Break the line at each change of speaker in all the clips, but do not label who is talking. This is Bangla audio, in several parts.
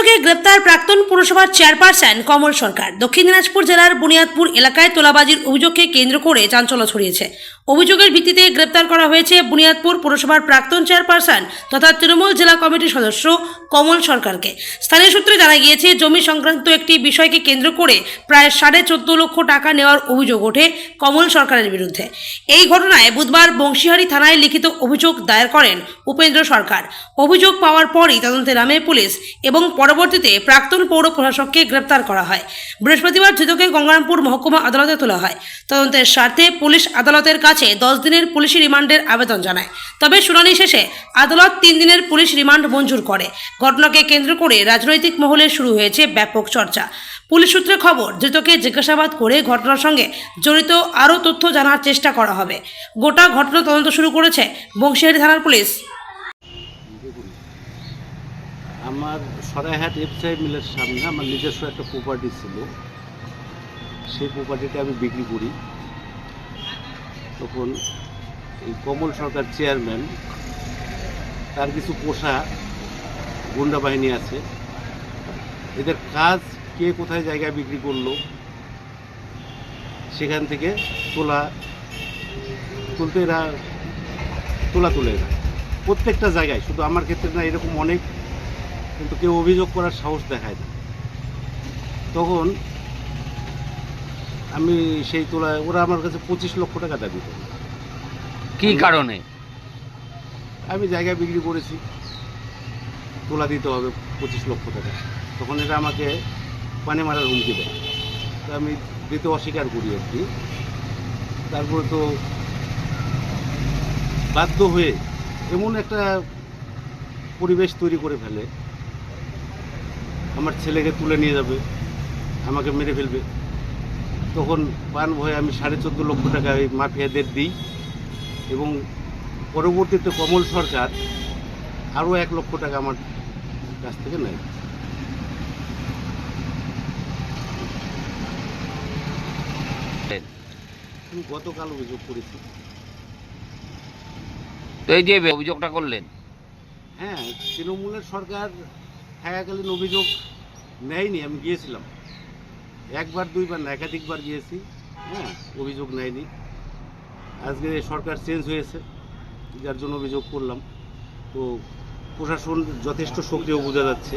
থেকে গ্রেপ্তার প্রাক্তন পুরসভার চেয়ারপারসন কমল সরকার। দক্ষিণ দিনাজপুর জেলার বুনিয়াদপুর এলাকায় তোলাবাজির অভিযোগকে কেন্দ্র করে চাঞ্চল্য ছড়িয়েছে। অভিযোগের ভিত্তিতে গ্রেপ্তার করা হয়েছে বুনিয়াদপুর পুরসভার প্রাক্তন চেয়ারপারসন তথা তৃণমূল জেলা কমিটির সদস্য কমল সরকারকে। স্থানীয় সূত্রে জানা গিয়েছে, জমি সংক্রান্ত একটি বিষয়কে কেন্দ্র করে প্রায় 14.5 লক্ষ টাকা নেওয়ার অভিযোগ ওঠে কমল সরকারের বিরুদ্ধে। এই ঘটনায় বুধবার বংশীহারি থানায় লিখিত অভিযোগ দায়ের করেন উপেন্দ্র সরকার। অভিযোগ পাওয়ার পরই তদন্তে নামে পুলিশ এবং পরবর্তীতে প্রাক্তন পৌর প্রশাসককে গ্রেপ্তার করা হয়। বৃহস্পতিবার ধৃতকে গঙ্গারামপুর মহকুমা আদালতে তোলা হয়। তদন্তের স্বার্থে পুলিশ আদালতের কাছে 10 দিনের পুলিশি রিমান্ডের আবেদন জানায়। তবে শুনানি শেষে আদালত 3 দিনের পুলিশ রিমান্ড মঞ্জুর করে। ঘটনাকে কেন্দ্র করে রাজনৈতিক মহলে শুরু হয়েছে ব্যাপক চর্চা। পুলিশ সূত্রে খবর, ধৃতকে জিজ্ঞাসাবাদ করে ঘটনার সঙ্গে জড়িত আরও তথ্য জানার চেষ্টা করা হবে। গোটা ঘটনা তদন্ত শুরু করেছে বংশীহারি থানার পুলিশ।
আমার সরাইহাট এফসাই মিলের সামনে আমার নিজস্ব একটা প্রপার্টি ছিল। সেই প্রপার্টিটা আমি বিক্রি করি। তখন এই কমল সরকার চেয়ারম্যান, তার কিছু পোষা গুন্ডা বাহিনী আছে। এদের কাজ কে কোথায় জায়গায় বিক্রি করলো, সেখান থেকে তুলতে এরা তোলে এরা প্রত্যেকটা জায়গায়, শুধু আমার ক্ষেত্রে না, এরকম অনেক, কিন্তু কেউ অভিযোগ করার সাহস দেখায় না। তখন আমি সেই ওরা আমার কাছে 25 লক্ষ টাকা দাবি করে।
কি কারণে?
আমি জায়গা বিক্রি করেছি, তোলা দিতে হবে 25 লক্ষ টাকা। তখন এরা আমাকে পানে মারার হুমকি দেয়। তো আমি দিতে অস্বীকার করি আর কি। তারপরে তো বাধ্য হয়ে এমন একটা পরিবেশ তৈরি করে ফেলে, আমার ছেলেকে তুলে নিয়ে যাবে, আমাকে মেরে ফেলবে। তখন প্রাণ ভয়ে আমি 14.5 লক্ষ টাকা এই মাফিয়াদের দিই এবং পরবর্তীতে কমল সরকার আরও 1 লক্ষ টাকা আমার কাছ থেকে নেয়। আমি গতকাল অভিযোগ করেছি।
তো এই যে অভিযোগটা করলেন,
হ্যাঁ, তৃণমূলের সরকার থাকাকালীন অভিযোগ নেয়নি। আমি গিয়েছিলাম 1বার 2বার না, একাধিকবার গিয়েছি। হ্যাঁ, অভিযোগ নেয়নি। আজকে সরকার চেঞ্জ হয়েছে, যার জন্য অভিযোগ করলাম। তো প্রশাসন যথেষ্ট সক্রিয় বোঝা যাচ্ছে।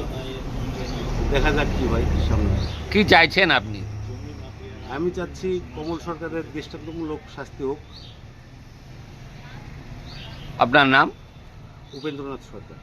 দেখা যাক কী হয় সামনে।
কি চাইছেন আপনি?
আমি চাচ্ছি কমল সরকারের দৃষ্টান্তমূলক শাস্তি হোক।
আপনার নাম?
উপেন্দ্রনাথ সরকার।